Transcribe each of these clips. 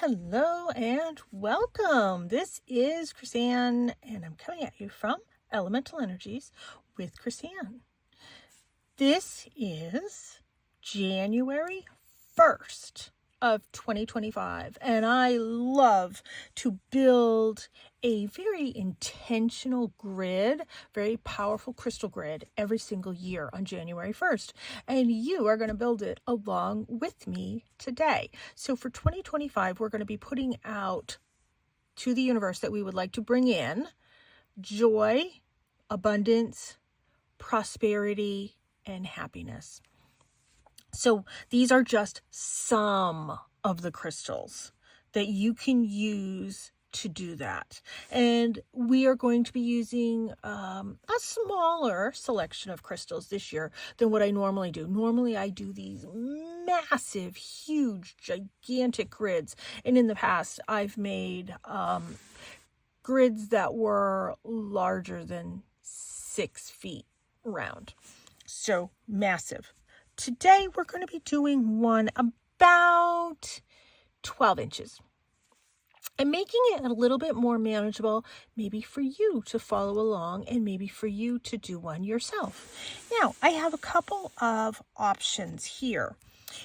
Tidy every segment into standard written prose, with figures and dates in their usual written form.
Hello and welcome. This is Chrisanne, and I'm coming at you from Elemental Energies with Chrisanne. This is January 1st of 2025, and I love to build a very intentional grid, very powerful crystal grid every single year on January 1st. And you are going to build it along with me today. So for 2025, we're going to be putting out to the universe that we would like to bring in joy, abundance, prosperity, and happiness. So these are just some of the crystals that you can use to do that. And we are going to be using a smaller selection of crystals this year than what I normally do. Normally I do these massive, huge, gigantic grids. And in the past I've made grids that were larger than 6 feet round. So massive. Today we're going to be doing one about 12 inches and making it a little bit more manageable, maybe for you to follow along and maybe for you to do one yourself. Now, I have a couple of options here.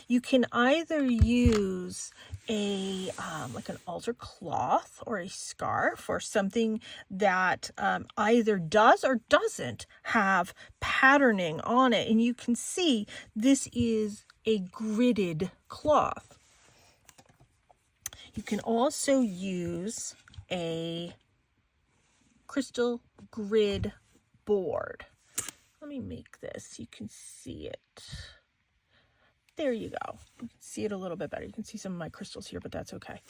You can either use a like an altar cloth or a scarf or something that either does or doesn't have patterning on it. And you can see this is a gridded cloth. You can also use a crystal grid board. Let me make this. You can see it. There you go. You can see it a little bit better. You can see some of my crystals here, but that's okay.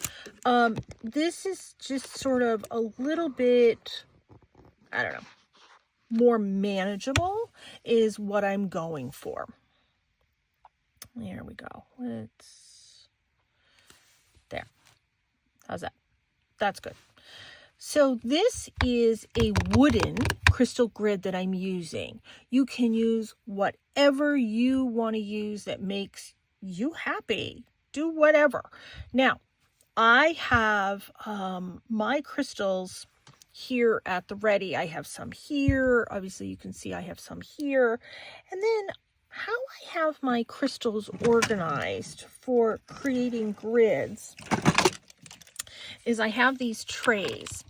This is just sort of a little bit, I don't know, more manageable is what I'm going for. There we go. There. How's that? That's good. So this is a wooden crystal grid that I'm using. You can use whatever you want to use that makes you happy. Do whatever. Now, I have my crystals here at the ready. I have some here. Obviously, you can see I have some here. And then how I have my crystals organized for creating grids is I have these trays,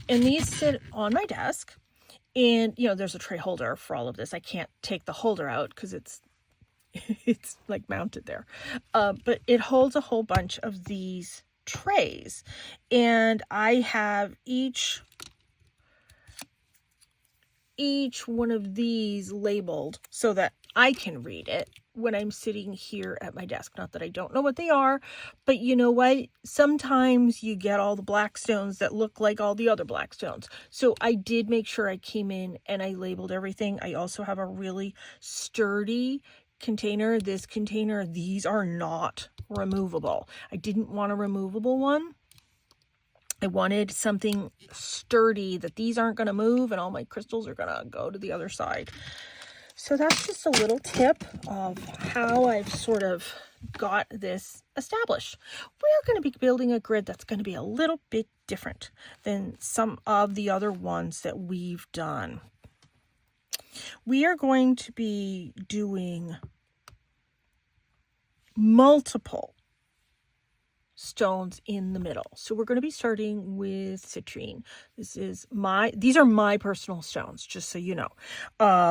and these sit on my desk, and there's a tray holder for all of this. I can't take the holder out because it's like mounted there, but it holds a whole bunch of these trays, and I have each one of these labeled so that I can read it when I'm sitting here at my desk. Not that I don't know what they are, but you know what? Sometimes you get all the black stones that look like all the other black stones. So I did make sure I came in and I labeled everything. I also have a really sturdy container. This container, these are not removable. I didn't want a removable one. I wanted something sturdy that these aren't going to move and all my crystals are going to go to the other side. So that's just a little tip of how I've sort of got this established. We're going to be building a grid that's going to be a little bit different than some of the other ones that we've done. We are going to be doing multiple stones in the middle. So we're going to be starting with citrine. These are my personal stones, just so you know.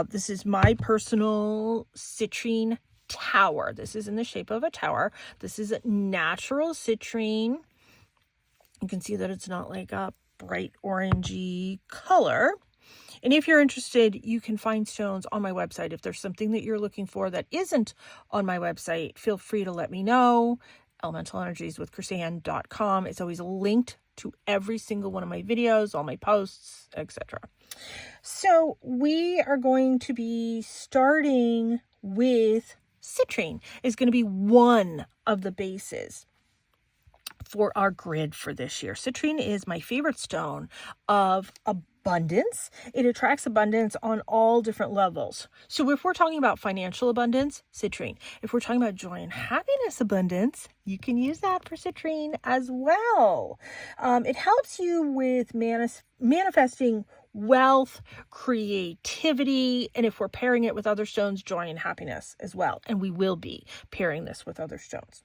This is my personal citrine tower. This is in the shape of a tower. This is a natural citrine. You can see that it's not like a bright orangey color. And if you're interested, you can find stones on my website. If there's something that you're looking for that isn't on my website, feel free to let me know. elemентalenergieswithchrisanne.com. It's always linked to every single one of my videos, all my posts, etc. So we are going to be starting with citrine. It's going to be one of the bases for our grid for this year. Citrine is my favorite stone of abundance abundance. It attracts abundance on all different levels. So if we're talking about financial abundance, citrine. If we're talking about joy and happiness abundance, you can use that for citrine as well. It helps you with manifesting wealth, creativity, and if we're pairing it with other stones, joy and happiness as well. And we will be pairing this with other stones.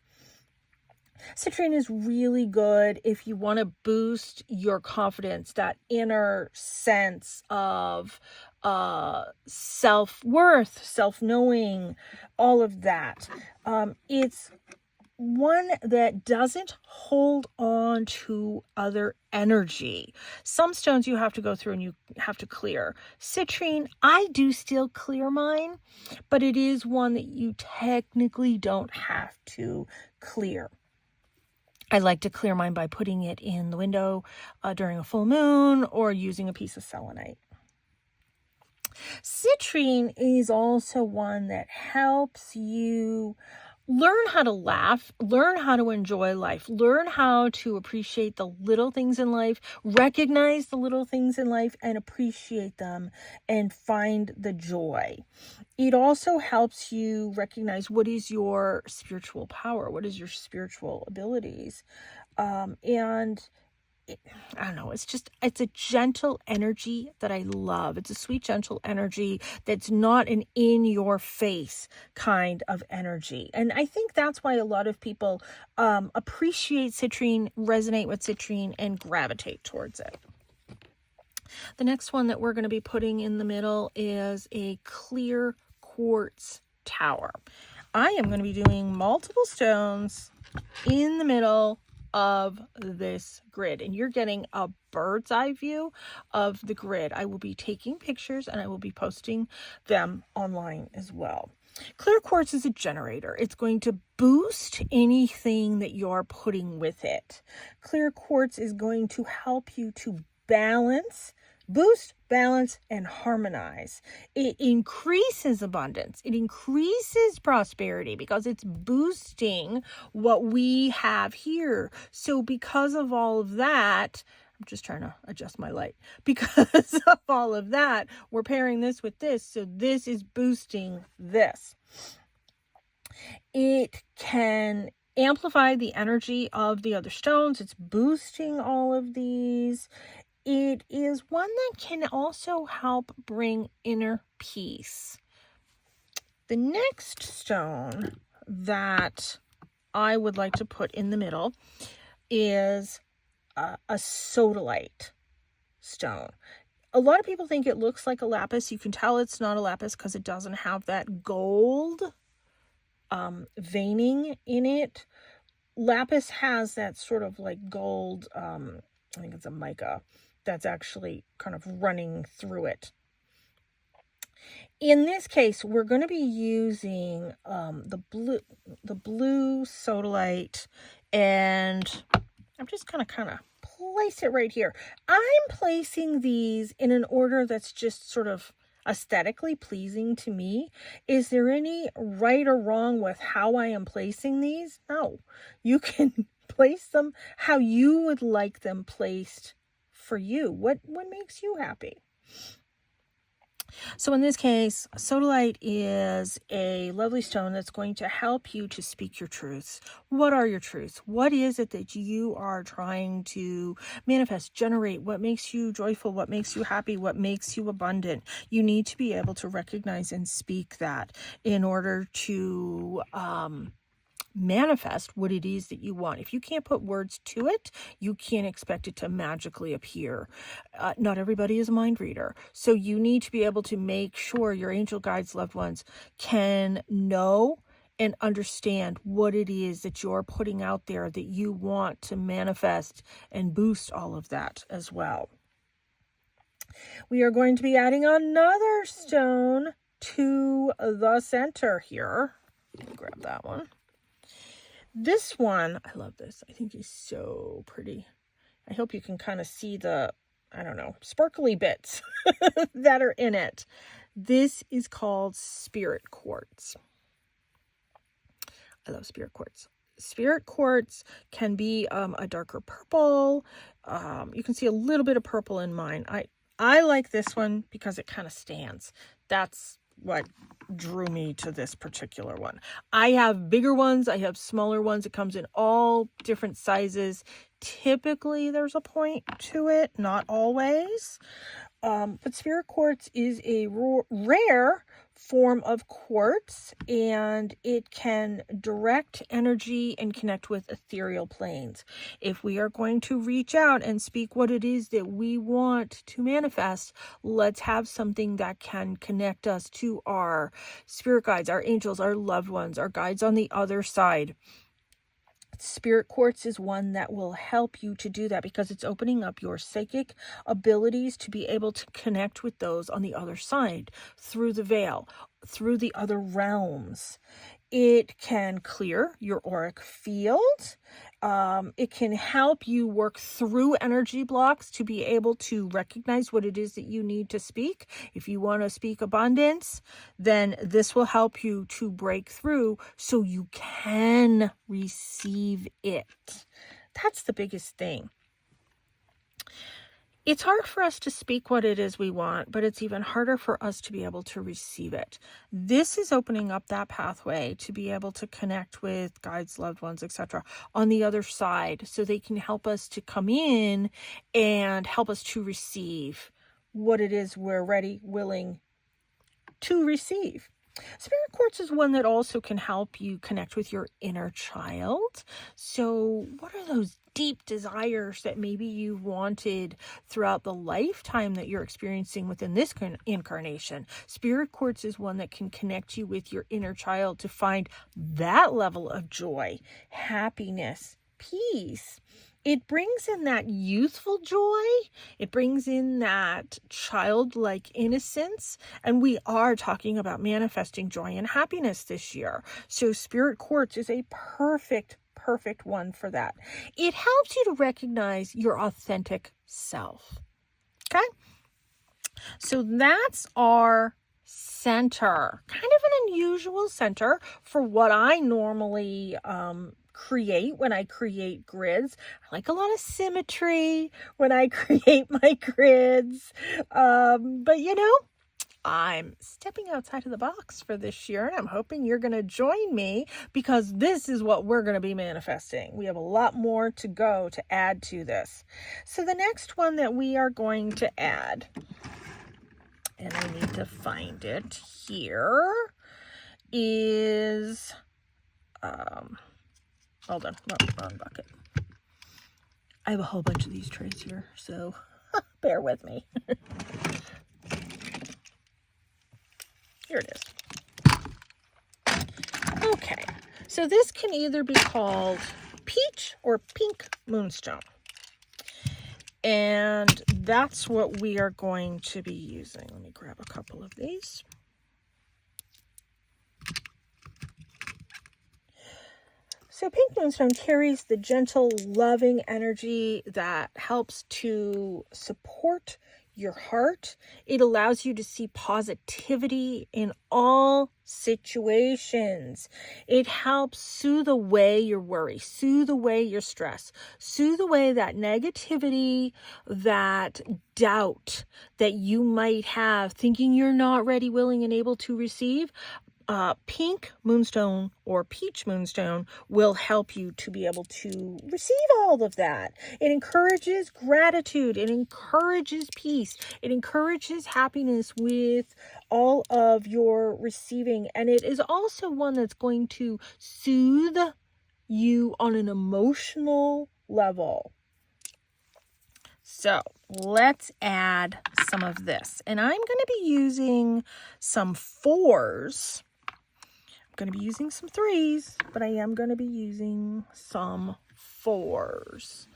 Citrine is really good if you want to boost your confidence, that inner sense of self-worth, self-knowing, all of that. It's one that doesn't hold on to other energy. Some stones you have to go through and you have to clear. Citrine, I do still clear mine, but it is one that you technically don't have to clear. I like to clear mine by putting it in the window during a full moon or using a piece of selenite. Citrine is also one that helps you learn how to laugh, learn how to enjoy life, learn how to appreciate the little things in life, recognize the little things in life and appreciate them and find the joy. It also helps you recognize what is your spiritual power, what is your spiritual abilities. I don't know, it's a gentle energy that I love. It's a sweet, gentle energy that's not an in-your-face kind of energy. And I think that's why a lot of people appreciate citrine, resonate with citrine, and gravitate towards it. The next one that we're going to be putting in the middle is a clear quartz tower. I am going to be doing multiple stones in the middle of this grid, and you're getting a bird's eye view of the grid. I will be taking pictures and I will be posting them online as well. Clear quartz is a generator. It's going to boost anything that you're putting with it. Clear quartz is going to help you to boost, balance, and harmonize. It increases abundance. It increases prosperity because it's boosting what we have here. So because of all of that, I'm just trying to adjust my light. Because of all of that, we're pairing this with this. So this is boosting this. It can amplify the energy of the other stones. It's boosting all of these. It is one that can also help bring inner peace. The next stone that I would like to put in the middle is a sodalite stone. A lot of people think it looks like a lapis. You can tell it's not a lapis because it doesn't have that gold veining in it. Lapis has that sort of like gold, I think it's a mica, that's actually kind of running through it. In this case, we're going to be using the blue sodalite, and I'm just going to kind of place it right here. I'm placing these in an order that's just sort of aesthetically pleasing to me. Is there any right or wrong with how I am placing these? No. You can place them how you would like them placed for you. What makes you happy? So in this case, sodalite is a lovely stone that's going to help you to speak your truths. What are your truths? What is it that you are trying to manifest, generate? What makes you joyful? What makes you happy? What makes you abundant? You need to be able to recognize and speak that in order to manifest what it is that you want. If you can't put words to it, you can't expect it to magically appear. Not everybody is a mind reader. So you need to be able to make sure your angel guides, loved ones, can know and understand what it is that you're putting out there that you want to manifest and boost all of that as well. We are going to be adding another stone to the center here. Let me grab that one. This one, I love this. I think he's so pretty. I hope you can kind of see the, I don't know, sparkly bits that are in it. This is called spirit quartz. I love spirit quartz. Spirit quartz can be a darker purple. You can see a little bit of purple in mine. I like this one because it kind of stands. That's what drew me to this particular one. I have bigger ones. I have smaller ones. It comes in all different sizes. Typically, there's a point to it, not always. But spirit quartz is a rare form of quartz, and it can direct energy and connect with ethereal planes. If we are going to reach out and speak what it is that we want to manifest, let's have something that can connect us to our spirit guides, our angels, our loved ones, our guides on the other side. Spirit quartz is one that will help you to do that because it's opening up your psychic abilities to be able to connect with those on the other side, through the veil, through the other realms. It can clear your auric field. It can help you work through energy blocks to be able to recognize what it is that you need to speak. If you want to speak abundance, then this will help you to break through so you can receive it. That's the biggest thing. It's hard for us to speak what it is we want, but it's even harder for us to be able to receive it. This is opening up that pathway to be able to connect with guides, loved ones, etc. on the other side, so they can help us to come in and help us to receive what it is we're ready, willing to receive. Spirit quartz is one that also can help you connect with your inner child. So what are those deep desires that maybe you wanted throughout the lifetime that you're experiencing within this incarnation? Spirit quartz is one that can connect you with your inner child to find that level of joy, happiness, peace. It brings in that youthful joy. It brings in that childlike innocence. And we are talking about manifesting joy and happiness this year. So spirit quartz is a perfect one for that. It helps you to recognize your authentic self. Okay? So that's our center. Kind of an unusual center for what I normally create when I create grids. I like a lot of symmetry when I create my grids. But you know, I'm stepping outside of the box for this year, and I'm hoping you're going to join me because this is what we're going to be manifesting. We have a lot more to go to add to this. So the next one that we are going to add, and I need to find it here, is, hold on, wrong bucket. I have a whole bunch of these trays here, so bear with me. Here it is. Okay, so this can either be called peach or pink moonstone. And that's what we are going to be using. Let me grab a couple of these. So pink moonstone carries the gentle, loving energy that helps to support your heart. It allows you to see positivity in all situations. It helps soothe away your worry, soothe away your stress, soothe away that negativity, that doubt that you might have, thinking you're not ready, willing, and able to receive. Pink moonstone or peach moonstone will help you to be able to receive all of that. It encourages gratitude. It encourages peace. It encourages happiness with all of your receiving. And it is also one that's going to soothe you on an emotional level. So let's add some of this. And I'm going to be using some 4s. I'm going to be using some 3s, but I am going to be using some 4s.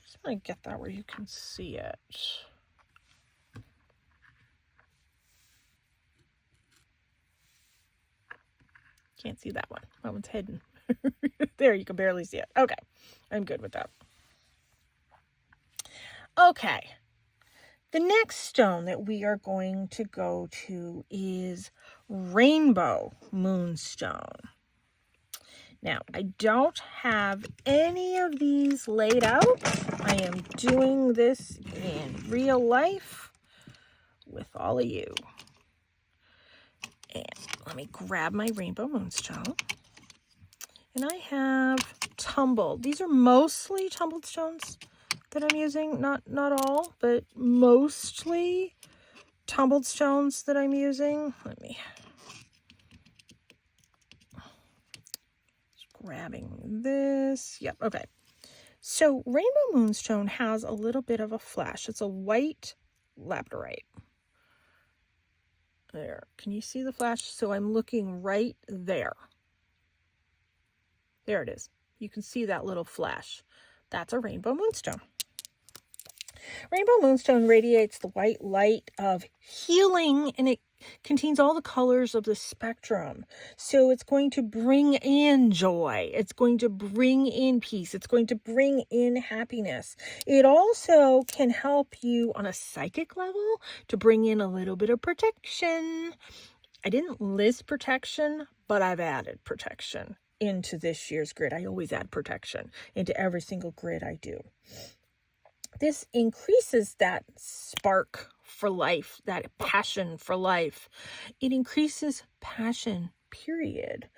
Just want to get that where you can see it. Can't see that one. That one's hidden. There, you can barely see it. Okay, I'm good with that. Okay, the next stone that we are going to go to is rainbow moonstone. Now, I don't have any of these laid out. I am doing this in real life. with all of you. And let me grab my rainbow moonstone. And I have tumbled. These are mostly tumbled stones that I'm using. Not all, but mostly tumbled stones that I'm using. Let me just grabbing this. Yep, okay. So rainbow moonstone has a little bit of a flash. It's a white labradorite. There, can you see the flash? So I'm looking right there. There it is. You can see that little flash. That's a rainbow moonstone. Rainbow moonstone radiates the white light of healing, and it contains all the colors of the spectrum. So it's going to bring in joy. It's going to bring in peace. It's going to bring in happiness. It also can help you on a psychic level to bring in a little bit of protection. I didn't list protection, but I've added protection into this year's grid. I always add protection into every single grid I do. This increases that spark for life, that passion for life. It increases passion, period.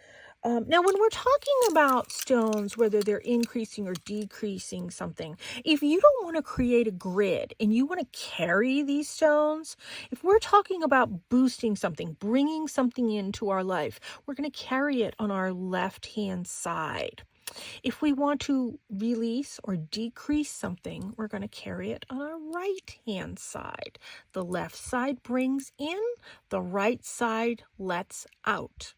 Now, when we're talking about stones, whether they're increasing or decreasing something, if you don't want to create a grid and you want to carry these stones, if we're talking about boosting something, bringing something into our life, we're going to carry it on our left-hand side. If we want to release or decrease something, we're going to carry it on our right-hand side. The left side brings in, the right side lets out.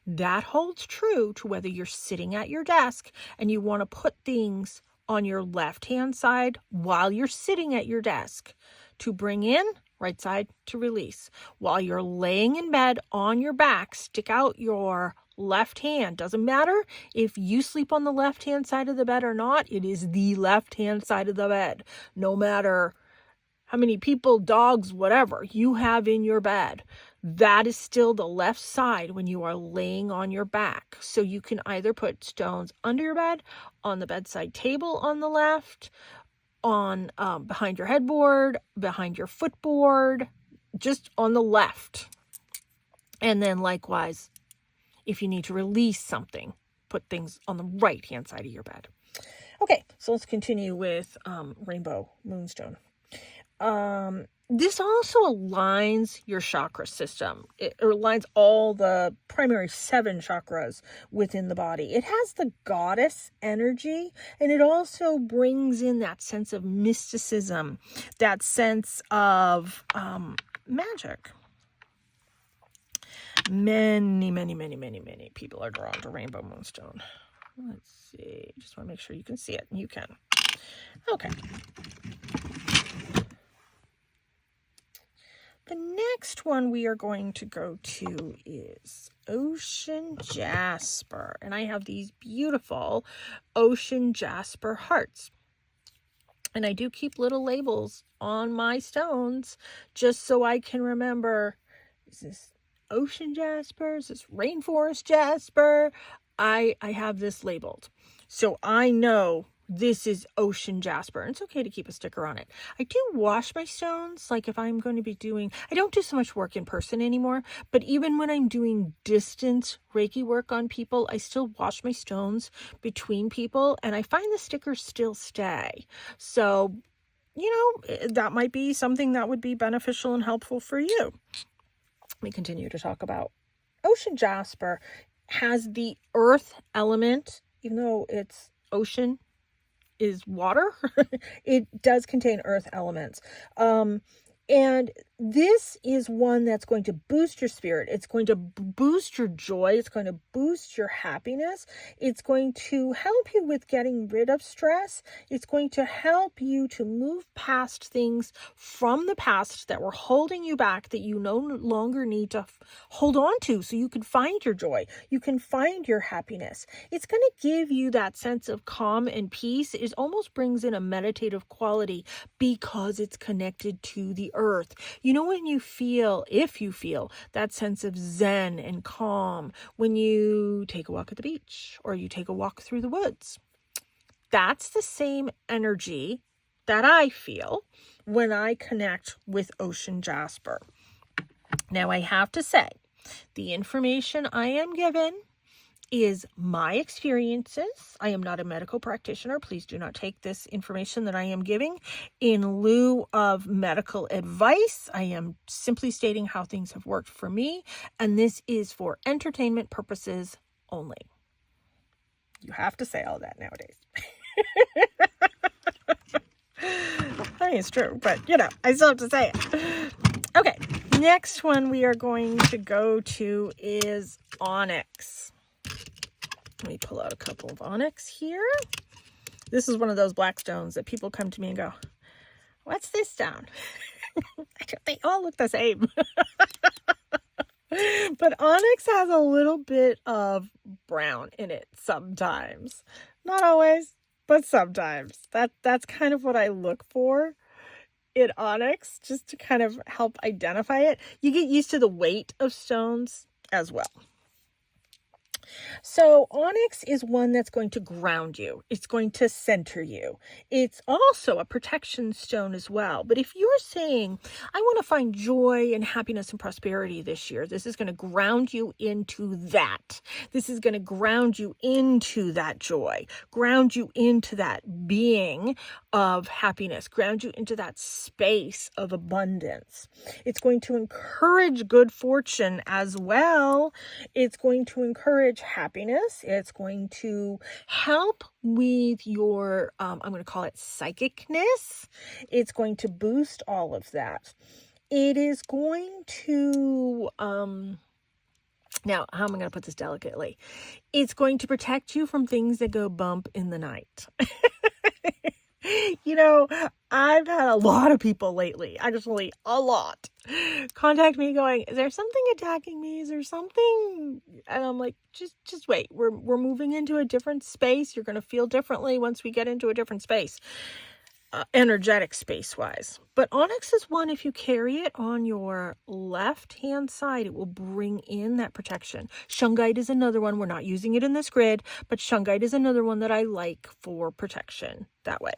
That holds true to whether you're sitting at your desk and you want to put things on your left-hand side while you're sitting at your desk to bring in, right side to release. While you're laying in bed on your back, stick out your left hand. Doesn't matter if you sleep on the left-hand side of the bed or not. It is the left-hand side of the bed. No matter how many people, dogs, whatever you have in your bed, that is still the left side when you are laying on your back. So you can either put stones under your bed, on the bedside table on the left, on behind your headboard, behind your footboard, just on the left. And then likewise, if you need to release something, put things on the right-hand side of your bed. Okay, so let's continue with rainbow moonstone. This also aligns your chakra system. It aligns all the primary 7 chakras within the body. It has the goddess energy, and it also brings in that sense of mysticism, that sense of magic. Many people are drawn to rainbow moonstone. Let's see. Just want to make sure you can see it. You can. Okay. The next one we are going to go to is ocean jasper. And I have these beautiful ocean jasper hearts. And I do keep little labels on my stones just so I can remember, is this ocean jasper? Is this rainforest jasper? I have this labeled. So I know this is ocean jasper. And it's okay to keep a sticker on it. I do wash my stones. Like if I'm going to be doing, I don't do so much work in person anymore, but even when I'm doing distance Reiki work on people, I still wash my stones between people, and I find the stickers still stay. So, you know, that might be something that would be beneficial and helpful for you. Let me continue to talk about ocean jasper. Has the earth element, even though it's ocean is water, it does contain earth elements. And this is one that's going to boost your spirit. It's going to boost your joy. It's going to boost your happiness. It's going to help you with getting rid of stress. It's going to help you to move past things from the past that were holding you back, that you no longer need to hold on to, so you can find your joy. You can find your happiness. It's going to give you that sense of calm and peace. It almost brings in a meditative quality because it's connected to the earth. You know, when you feel, if you feel that sense of zen and calm when you take a walk at the beach or you take a walk through the woods, that's the same energy that I feel when I connect with ocean jasper. Now, I have to say, the information I am given is my experiences. I am not a medical practitioner. Please do not take this information that I am giving in lieu of medical advice. I am simply stating how things have worked for me, and this is for entertainment purposes only. You have to say all that nowadays. I mean, it's true, but I still have to say it. Okay, next one we are going to go to is onyx. Let me pull out a couple of onyx here. This is one of those black stones that people come to me and go, what's this stone? They all look the same. But onyx has a little bit of brown in it sometimes. Not always, but sometimes. That's kind of what I look for in onyx, just to kind of help identify it. You get used to the weight of stones as well. So onyx is one that's going to ground you. It's going to center you. It's also a protection stone as well. But if you're saying, I want to find joy and happiness and prosperity this year, this is going to ground you into that. This is going to ground you into that joy, ground you into that being of happiness, ground you into that space of abundance. It's going to encourage good fortune as well. It's going to encourage happiness. It's going to help with your, I'm going to call it psychicness. It's going to boost all of that. It is going to, now, how am I going to put this delicately? It's going to protect you from things that go bump in the night. I've had a lot of people lately, actually a lot, contact me going, is there something attacking me? Is there something? And I'm like, just wait. We're moving into a different space. You're going to feel differently once we get into a different space, energetic space wise. But onyx is one, if you carry it on your left hand side, it will bring in that protection. Shungite is another one. We're not using it in this grid, but shungite is another one that I like for protection that way.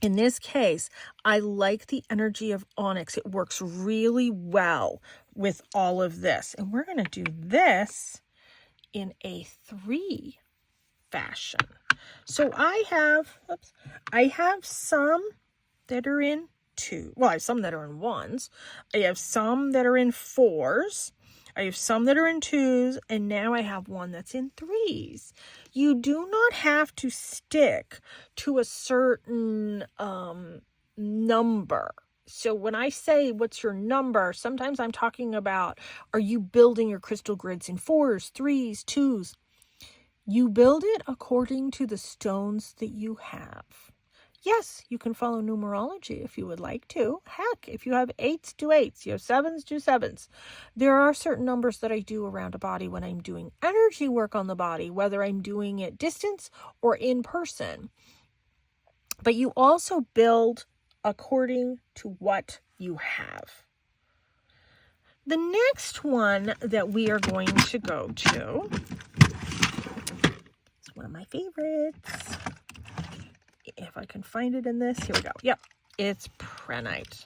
In this case, I like the energy of onyx. It works really well with all of this. And we're going to do this in a 3 fashion. So I have some that are in 2. Well, I have some that are in 1s. I have some that are in 4s. I have some that are in 2s, and now I have one that's in 3s. You do not have to stick to a certain number. So when I say, what's your number, sometimes I'm talking about, are you building your crystal grids in 4s, 3s, 2s? You build it according to the stones that you have. Yes, you can follow numerology if you would like to. Heck, if you have 8s, do 8s. You have 7s, do 7s. There are certain numbers that I do around a body when I'm doing energy work on the body, whether I'm doing it distance or in person. But you also build according to what you have. The next one that we are going to go to is one of my favorites. If I can find it in this, here we go. Yep, it's prehnite.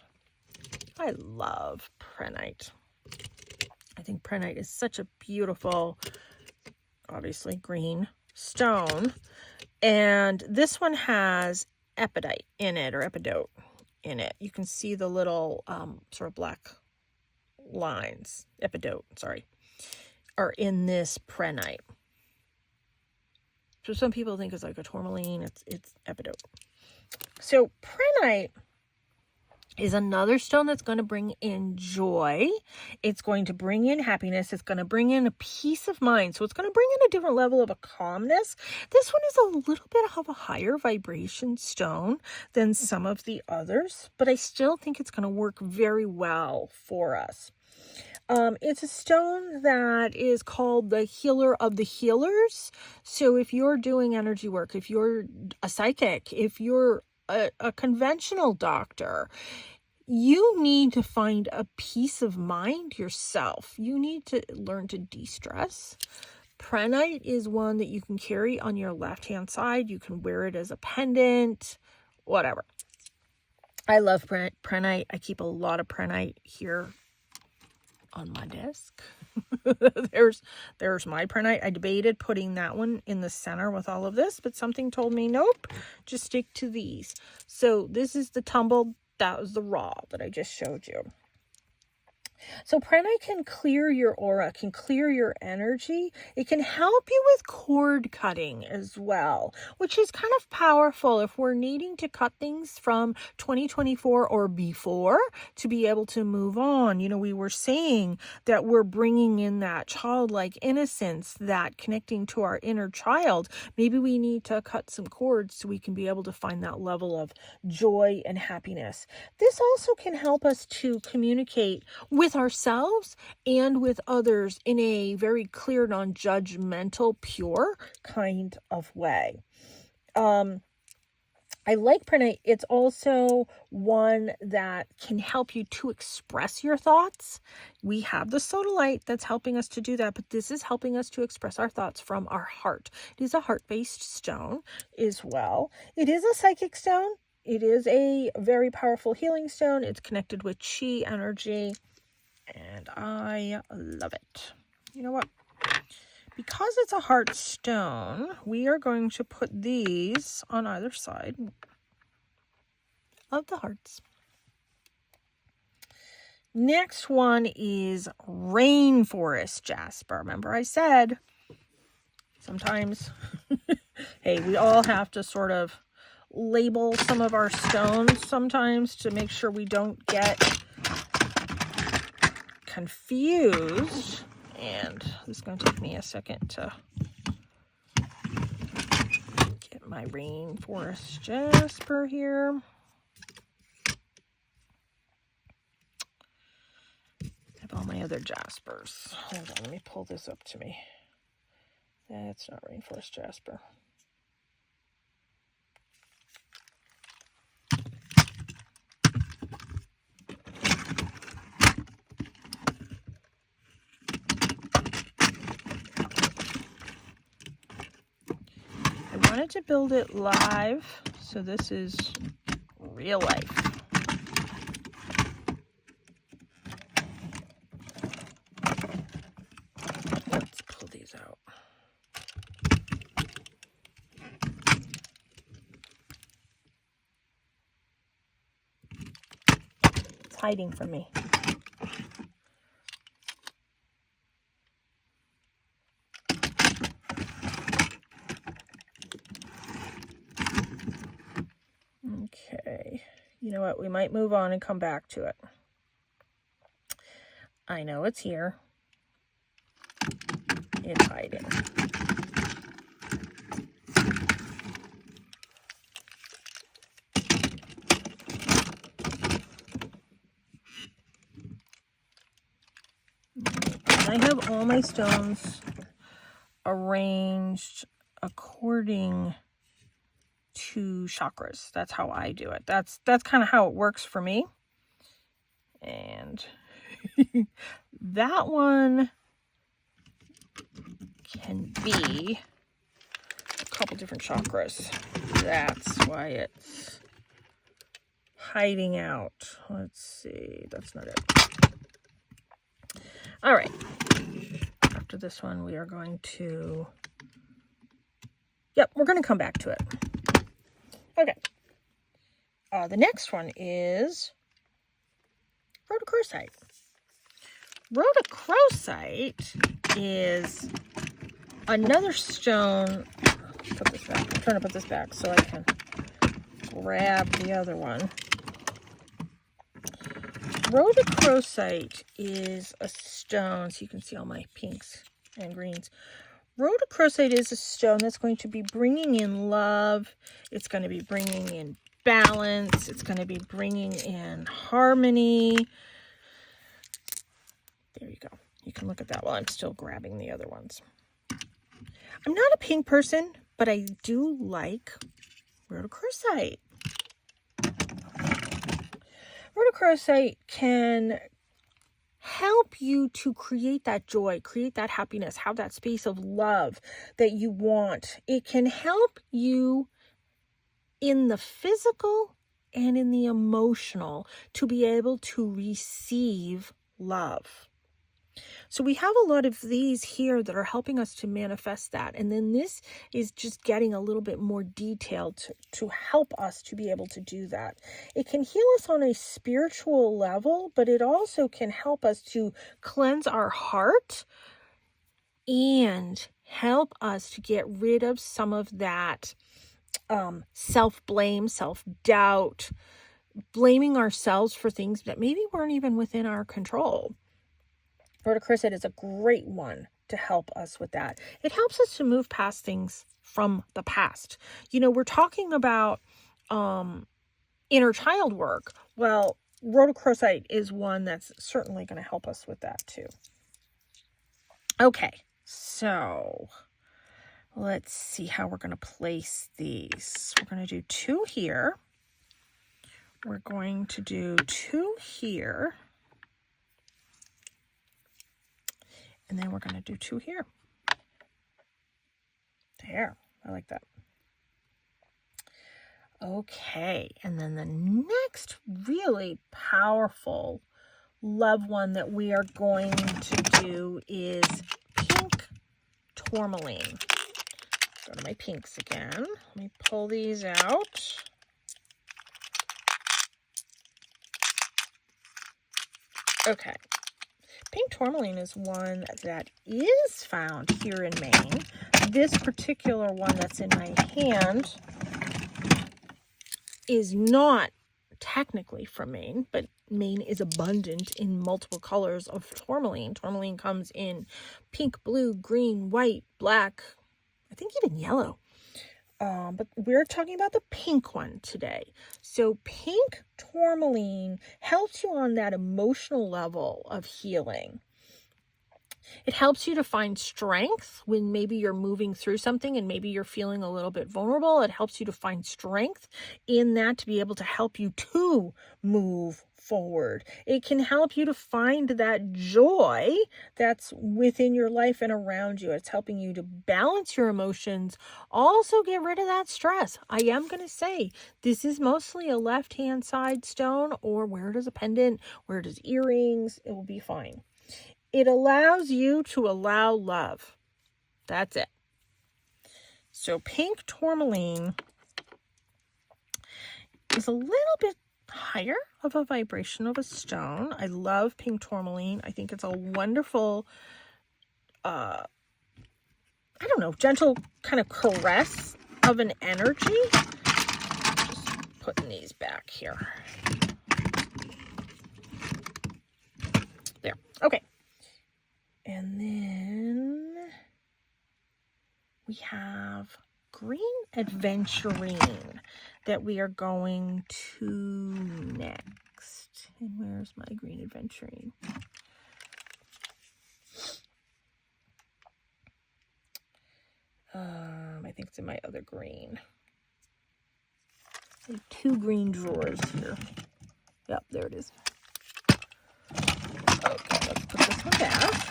I love prehnite. I think prehnite is such a beautiful, obviously green stone. And this one has epidite in it, or epidote in it. You can see the little sort of black lines, epidote, sorry, are in this prehnite. So some people think it's like a tourmaline. It's epidote. So prehnite is another stone that's going to bring in joy. It's going to bring in happiness. It's going to bring in a peace of mind. So it's going to bring in a different level of a calmness. This one is a little bit of a higher vibration stone than some of the others, but I still think it's going to work very well for us. It's a stone that is called the healer of the healers. So if you're doing energy work, if you're a psychic, if you're a conventional doctor, you need to find a peace of mind yourself. You need to learn to de-stress. Prehnite is one that you can carry on your left-hand side. You can wear it as a pendant, whatever. I love prenite. I keep a lot of prenite here on my desk. there's my prenite. I debated putting that one in the center with all of this, but something told me nope, just stick to these. So this is the tumbled. That was the raw that I just showed you. So pranay can clear your aura, can clear your energy. It can help you with cord cutting as well, which is kind of powerful if we're needing to cut things from 2024 or before to be able to move on. You know, we were saying that we're bringing in that childlike innocence, that connecting to our inner child. Maybe we need to cut some cords so we can be able to find that level of joy and happiness. This also can help us to communicate with ourselves and with others in a very clear, non-judgmental, pure kind of way. I like pranay. It's also one that can help you to express your thoughts. We have the sodalite that's helping us to do that, but this is helping us to express our thoughts from our heart. It is a heart-based stone as well. It is a psychic stone. It is a very powerful healing stone. It's connected with chi energy. And I love it. You know what? Because it's a heart stone, we are going to put these on either side of the hearts. Next one is rainforest jasper. Remember I said sometimes, hey, we all have to sort of label some of our stones sometimes to make sure we don't get confused, and this is going to take me a second to get my rainforest jasper here. I have all my other jaspers. Hold on, let me pull this up to me. That's not rainforest jasper. I wanted to build it live, so this is real life. Let's pull these out. It's hiding from me. Okay, you know what? We might move on and come back to it. I know it's here. It's hiding. I have all my stones arranged according to chakras. That's how I do it. That's kind of how it works for me. And that one can be a couple different chakras. That's why it's hiding out. Let's see. That's not it. All right. After this one, we are going to... Yep, we're going to come back to it. Okay. The next one is rhodochrosite. Rhodochrosite is another stone. Put this back. I'm trying to put this back so I can grab the other one. Rhodochrosite is a stone, so you can see all my pinks and greens. Rhodochrosite is a stone that's going to be bringing in love. It's going to be bringing in balance. It's going to be bringing in harmony. There you go. You can look at that while I'm still grabbing the other ones. I'm not a pink person, but I do like rhodochrosite. Rhodochrosite can help you to create that joy, create that happiness, have that space of love that you want. It can help you in the physical and in the emotional to be able to receive love. So we have a lot of these here that are helping us to manifest that. And then this is just getting a little bit more detailed to help us to be able to do that. It can heal us on a spiritual level, but it also can help us to cleanse our heart and help us to get rid of some of that self-blame, self-doubt, blaming ourselves for things that maybe weren't even within our control. Rhodochrosite is a great one to help us with that. It helps us to move past things from the past. You know, we're talking about inner child work. Well, rhodochrosite is one that's certainly going to help us with that too. Okay, so let's see how we're going to place these. We're going to do 2 here. We're going to do 2 here. And then we're going to do 2 here. There, I like that. Okay, and then the next really powerful love one that we are going to do is pink tourmaline. Go to my pinks again. Let me pull these out. Okay. Pink tourmaline is one that is found here in Maine. This particular one that's in my hand is not technically from Maine, but Maine is abundant in multiple colors of tourmaline. Tourmaline comes in pink, blue, green, white, black, I think even yellow. But we're talking about the pink one today. So pink tourmaline helps you on that emotional level of healing. It helps you to find strength when maybe you're moving through something and maybe you're feeling a little bit vulnerable. It helps you to find strength in that to be able to help you to move forward. It can help you to find that joy that's within your life and around you. It's helping you to balance your emotions, also get rid of that stress. I am going to say this is mostly a left-hand side stone, or wear it as a pendant, wear it as earrings, it will be fine. It allows you to allow love. That's it. So pink tourmaline is a little bit higher of a vibration of a stone. I love pink tourmaline. I think it's a wonderful, gentle kind of caress of an energy. Just putting these back here. There. Okay. And then we have green adventurine that we are going to next. And where's my green adventurine? I think it's in my other green. I have 2 green drawers here. Yep, there it is. Okay, let's put this one back.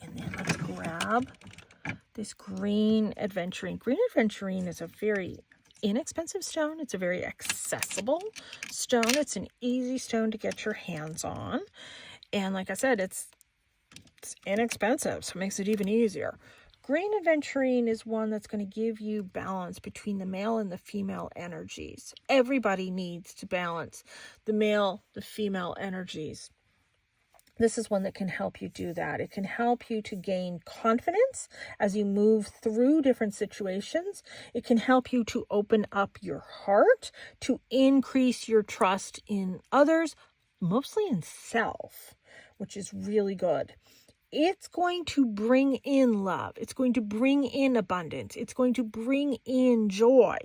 And then let's grab this green adventurine. Green adventurine is a very inexpensive stone. It's a very accessible stone. It's an easy stone to get your hands on. And like I said, it's inexpensive, so it makes it even easier. Green adventurine is one that's going to give you balance between the male and the female energies. Everybody needs to balance the male, the female energies. This is one that can help you do that. It can help you to gain confidence as you move through different situations. It can help you to open up your heart, to increase your trust in others, mostly in self, which is really good. It's going to bring in love. It's going to bring in abundance. It's going to bring in joy.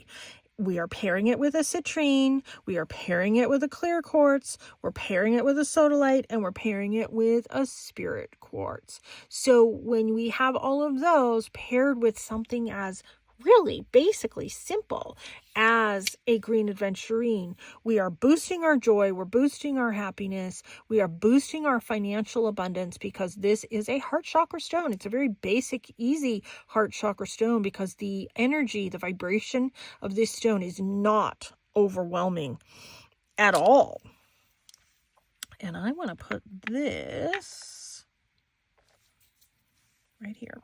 We are pairing it with a citrine. We are pairing it with a clear quartz. We're pairing it with a sodalite, and we're pairing it with a spirit quartz. So when we have all of those paired with something as really basically simple as a green adventurine. We are boosting our joy, we're boosting our happiness, we are boosting our financial abundance because this is a heart chakra stone. It's a very basic, easy heart chakra stone because the energy, the vibration of this stone is not overwhelming at all. And I want to put this right here.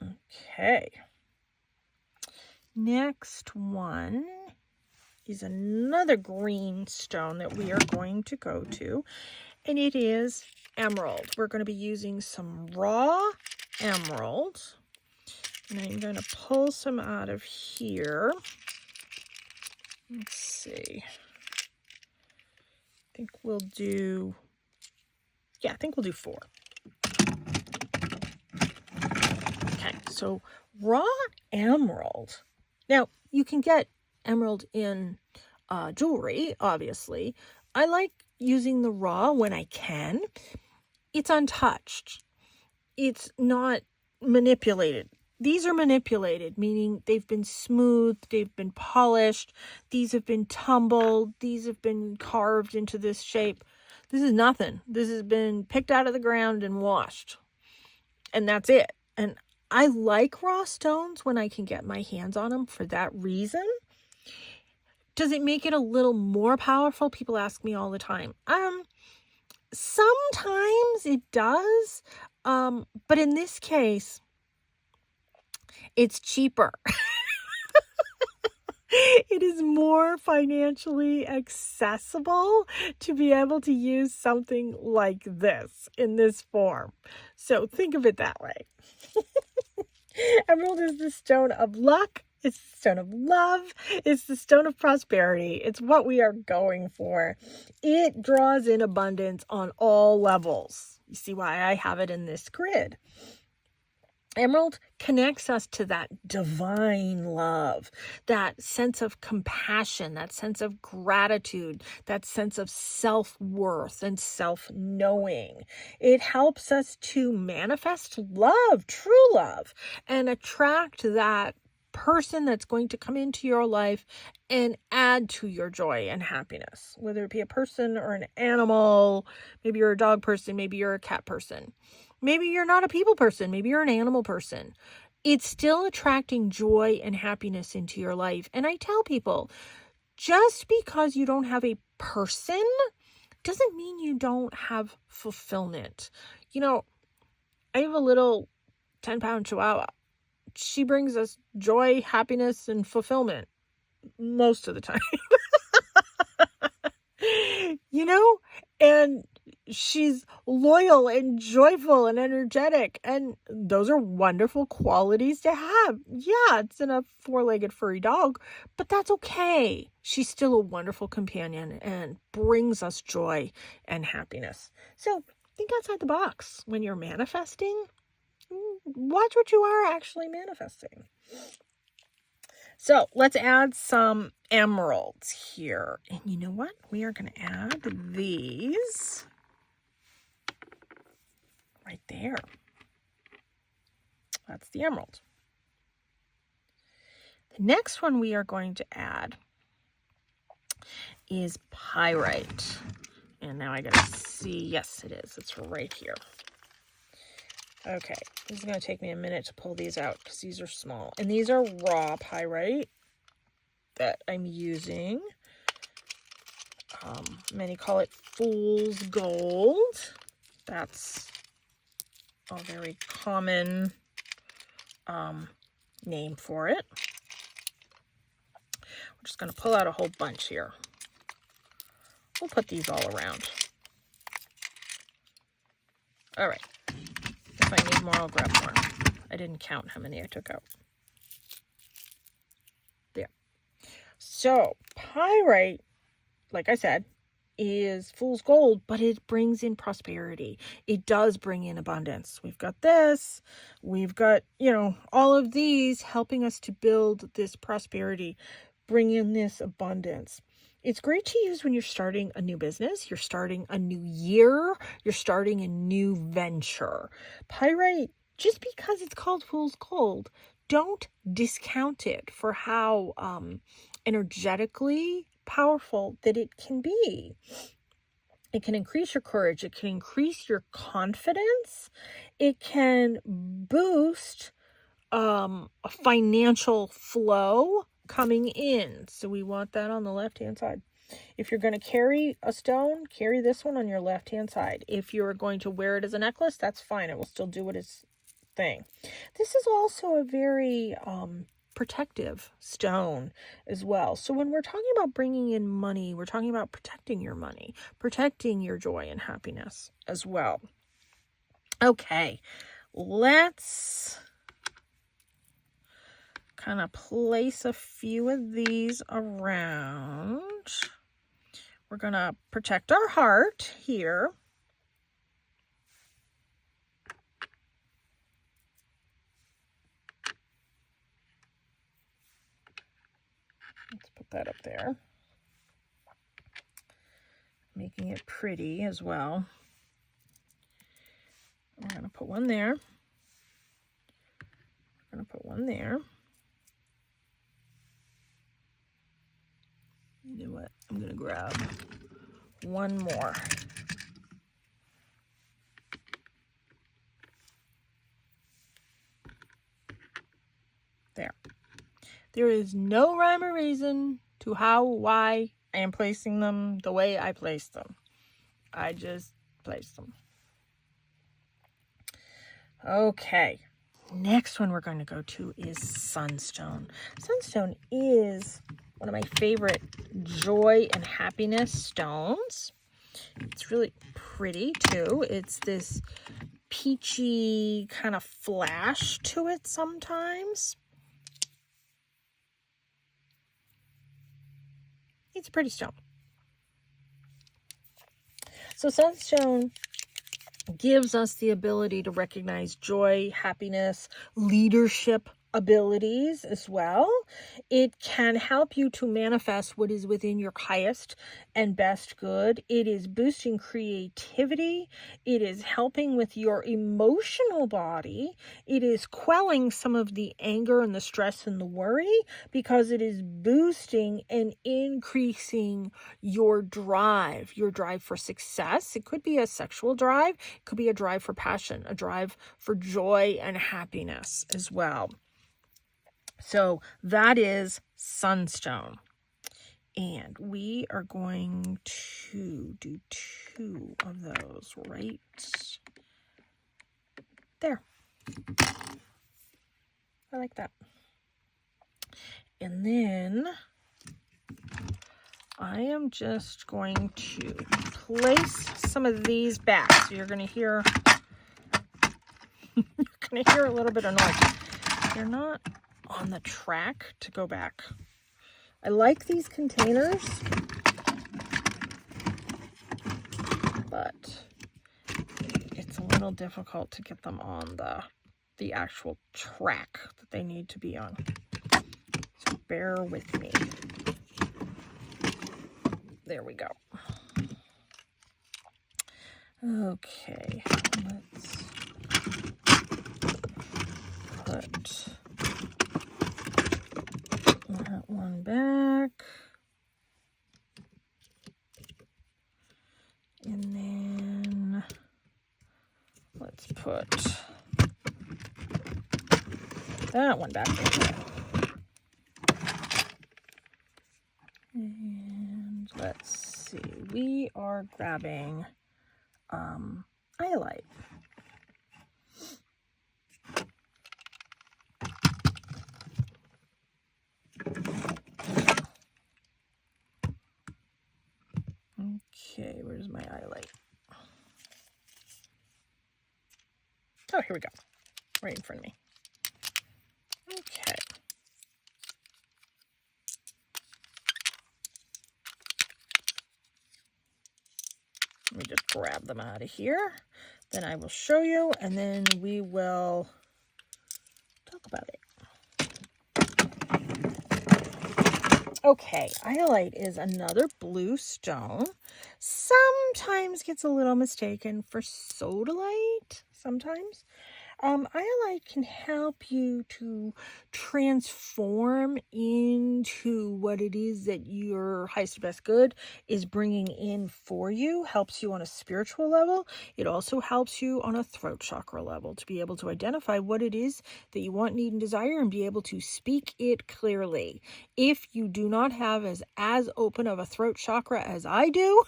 Okay. Next one is another green stone that we are going to go to, and it is emerald. We're going to be using some raw emerald, and I'm going to pull some out of here. Let's see. I think we'll do 4. Okay, so raw emerald. Now, you can get emerald in jewelry, obviously. I like using the raw when I can. It's untouched. It's not manipulated. These are manipulated, meaning they've been smoothed, they've been polished, these have been tumbled, these have been carved into this shape. This is nothing. This has been picked out of the ground and washed. And that's it. And I like raw stones when I can get my hands on them for that reason. Does it make it a little more powerful? People ask me all the time. Sometimes it does. But in this case, it's cheaper. It is more financially accessible to be able to use something like this in this form. So think of it that way. Emerald is the stone of luck. It's the stone of love. It's the stone of prosperity. It's what we are going for. It draws in abundance on all levels. You see why I have it in this grid. Emerald connects us to that divine love, that sense of compassion, that sense of gratitude, that sense of self-worth and self-knowing. It helps us to manifest love, true love, and attract that person that's going to come into your life and add to your joy and happiness, whether it be a person or an animal. Maybe you're a dog person, maybe you're a cat person. Maybe you're not a people person. Maybe you're an animal person. It's still attracting joy and happiness into your life. And I tell people, just because you don't have a person doesn't mean you don't have fulfillment. You know, I have a little 10-pound chihuahua. She brings us joy, happiness, and fulfillment most of the time. You know, and she's loyal and joyful and energetic, and those are wonderful qualities to have. Yeah, it's in a 4-legged furry dog, but that's okay. She's still a wonderful companion and brings us joy and happiness. So think outside the box when you're manifesting. Watch what you are actually manifesting. So let's add some emeralds here. And you know what? We are going to add these right there. That's the emerald. The next one we are going to add is pyrite. And now I got to see. Yes, it is. It's right here. Okay, this is going to take me a minute to pull these out because these are small. And these are raw pyrite that I'm using. Many call it fool's gold. That's a very common name for it. We're just going to pull out a whole bunch here. We'll put these all around. All right. If I need more, I'll grab more. I didn't count how many I took out. There. So, pyrite, like I said, is fool's gold, but it brings in prosperity. It does bring in abundance. We've got this. We've got, all of these helping us to build this prosperity, bring in this abundance. It's great to use when you're starting a new business, you're starting a new year, you're starting a new venture. Pyrite just because it's called fool's gold, don't discount it for how energetically powerful that it can be. It can increase your courage. It can increase your confidence. It can boost a financial flow coming in. So we want that on the left-hand side. If you're going to carry a stone, carry this one on your left-hand side. If you're going to wear it as a necklace, that's fine. It will still do its thing. This is also a very protective stone as well. So when we're talking about bringing in money, we're talking about protecting your money, protecting your joy and happiness as well. Okay, let's kind of place a few of these around. We're going to protect our heart here. Let's put that up there. Making it pretty as well. We're going to put one there. We're going to put one there. You know what? I'm going to grab one more. There. There is no rhyme or reason to why I am placing them the way I placed them. I just placed them. Okay. Next one we're going to go to is sunstone. Sunstone is one of my favorite joy and happiness stones. It's really pretty too. It's this peachy kind of flash to it sometimes. It's a pretty stone. So sunstone gives us the ability to recognize joy, happiness, leadership abilities as well. It can help you to manifest what is within your highest and best good. It is boosting creativity. It is helping with your emotional body. It is quelling some of the anger and the stress and the worry because it is boosting and increasing your drive for success. It could be a sexual drive. It could be a drive for passion, a drive for joy and happiness as well. So that is sunstone. And we are going to do 2 of those right there. I like that. And then I am just going to place some of these back. So you're going to hear a little bit of noise. They're not on the track to go back. I like these containers, but it's a little difficult to get them on the actual track that they need to be on. So bear with me. There we go. Okay, let's put that one back. And then let's put that one back in. And let's see, we are grabbing iolite. Okay, where's my iolite? Oh, here we go. Right in front of me. Okay. Let me just grab them out of here. Then I will show you, and then we will talk about it. Okay, iolite is another blue stone. Sometimes gets a little mistaken for sodalite. Sometimes. Iolite can help you to transform into what it is that your highest and best good is bringing in for you. Helps you on a spiritual level. It also helps you on a throat chakra level to be able to identify what it is that you want, need, and desire and be able to speak it clearly. If you do not have as open of a throat chakra as I do,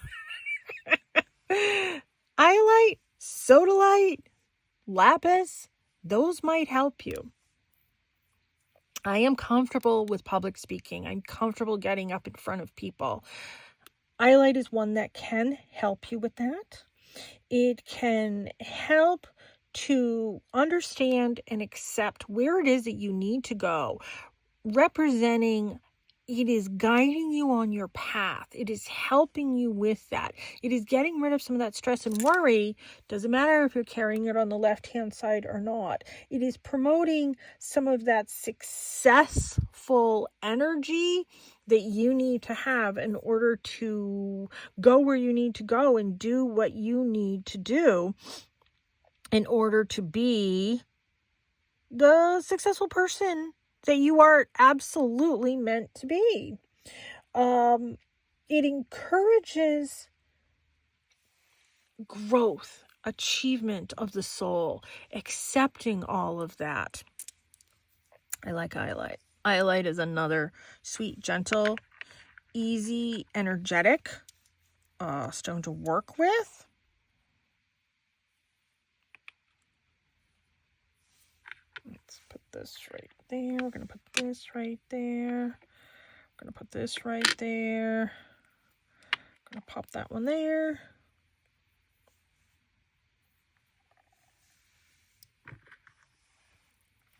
Iolite, sodalite, lapis, those might help you. I am comfortable with public speaking. I'm comfortable getting up in front of people. Iolite is one that can help you with that. It can help to understand and accept where it is that you need to go, representing it is guiding you on your path. It is helping you with that. It is getting rid of some of that stress and worry. Doesn't matter if you're carrying it on the left-hand side or not. It is promoting some of that successful energy that you need to have in order to go where you need to go and do what you need to do in order to be the successful person that you are absolutely meant to be. It encourages growth, achievement of the soul, accepting all of that. I like Iolite. Iolite is another sweet, gentle, easy, energetic stone to work with. Let's put this right there. We're going to put this right there. I'm going to put this right there. I'm going to pop that one there.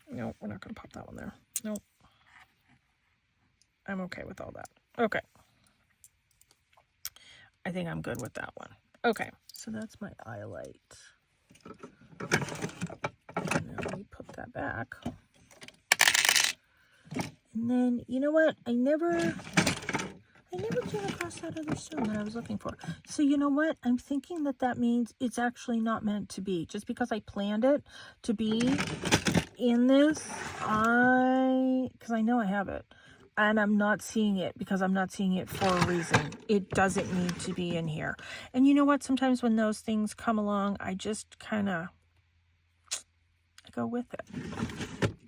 No, we're not going to pop that one there. Nope. I'm okay with all that. Okay. I think I'm good with that one. Okay, so that's my Iolite. And then let me put that back. And then, you know what? I never came across that other stone that I was looking for. So you know what? I'm thinking that means it's actually not meant to be. Just because I planned it to be in this, because I know I have it. And I'm not seeing it because I'm not seeing it for a reason. It doesn't need to be in here. And you know what? Sometimes when those things come along, I just kind of go with it.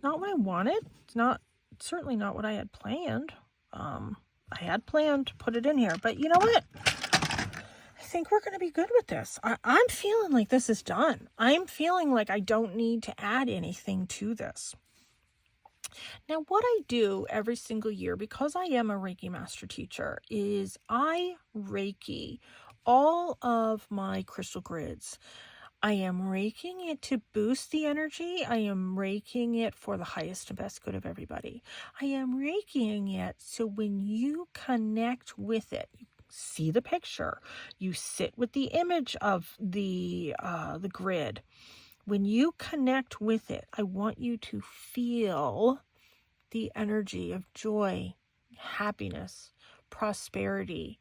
Not what I wanted. It's certainly not what I had planned. I had planned to put it in here, but you know what? I think we're going to be good with this. I'm feeling like this is done. I'm feeling like I don't need to add anything to this. Now, what I do every single year, because I am a Reiki master teacher, is I Reiki all of my crystal grids. I am Reiking it to boost the energy. I am Reiking it for the highest and best good of everybody. I am Reiking it so when you connect with it, you see the picture, you sit with the image of the grid. When you connect with it, I want you to feel the energy of joy, happiness, prosperity,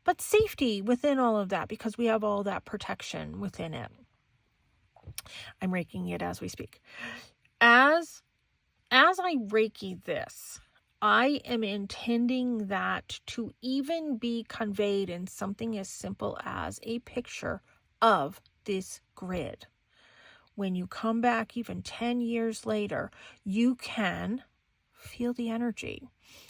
but safety within all of that because we have all that protection within it. I'm Reiking it as we speak. As I Reiki this, I am intending that to even be conveyed in something as simple as a picture of this grid. When you come back even 10 years later, you can feel the energy.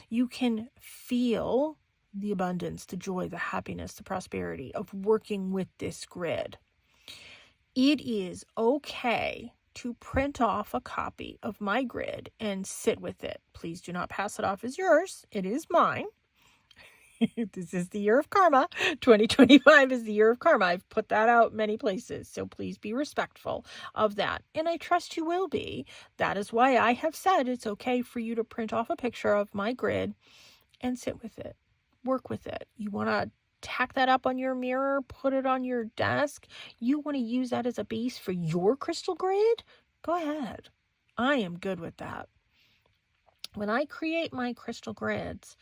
You can feel the abundance, the joy, the happiness, the prosperity of working with this grid. It is okay to print off a copy of my grid and sit with it. Please do not pass it off as yours. It is mine. This is the year of karma. 2025 is the year of karma. I've put that out many places, so please be respectful of that. And I trust you will be. That is why I have said it's okay for you to print off a picture of my grid and sit with it. Work with it. You want to tack that up on your mirror, put it on your desk. You want to use that as a base for your crystal grid? Go ahead. I am good with that. When I create my crystal grids,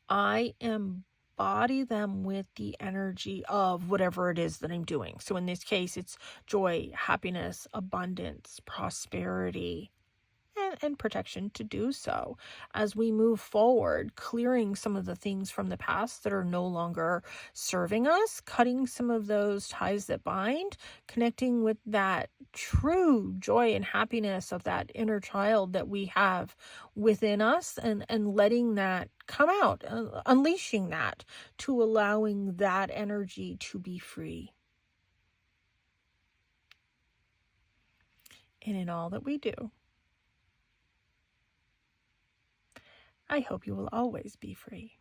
I am embody them with the energy of whatever it is that I'm doing. So in this case, it's joy, happiness, abundance, prosperity, and protection to do so as we move forward, clearing some of the things from the past that are no longer serving us, cutting some of those ties that bind, connecting with that true joy and happiness of that inner child that we have within us, and letting that come out, unleashing that, to allowing that energy to be free. And in all that we do, I hope you will always be free.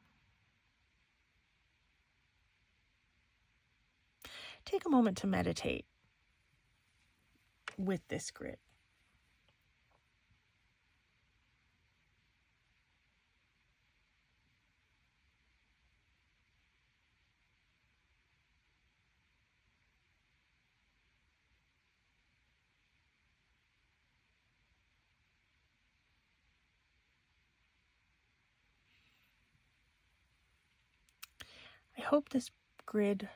Take a moment to meditate with this grid. I hope this grid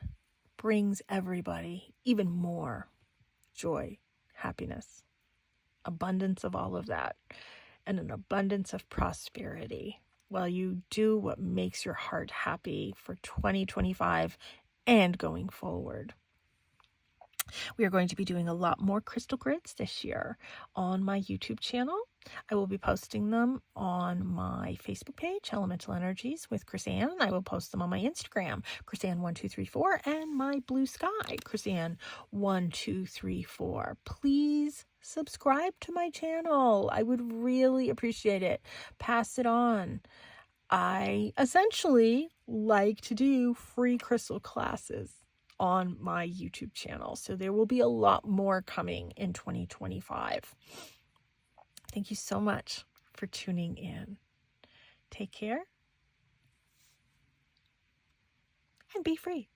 brings everybody even more joy, happiness, abundance of all of that, and an abundance of prosperity while you do what makes your heart happy for 2025 and going forward. We are going to be doing a lot more crystal grids this year on my YouTube channel. I will be posting them on my Facebook page, Elemental Energies with Chrisanne. I will post them on my Instagram, Chrisanne1234, and my Blue Sky, Chrisanne1234. Please subscribe to my channel. I would really appreciate it. Pass it on. I essentially like to do free crystal classes on my YouTube channel, so there will be a lot more coming in 2025. Thank you so much for tuning in. Take care and be free.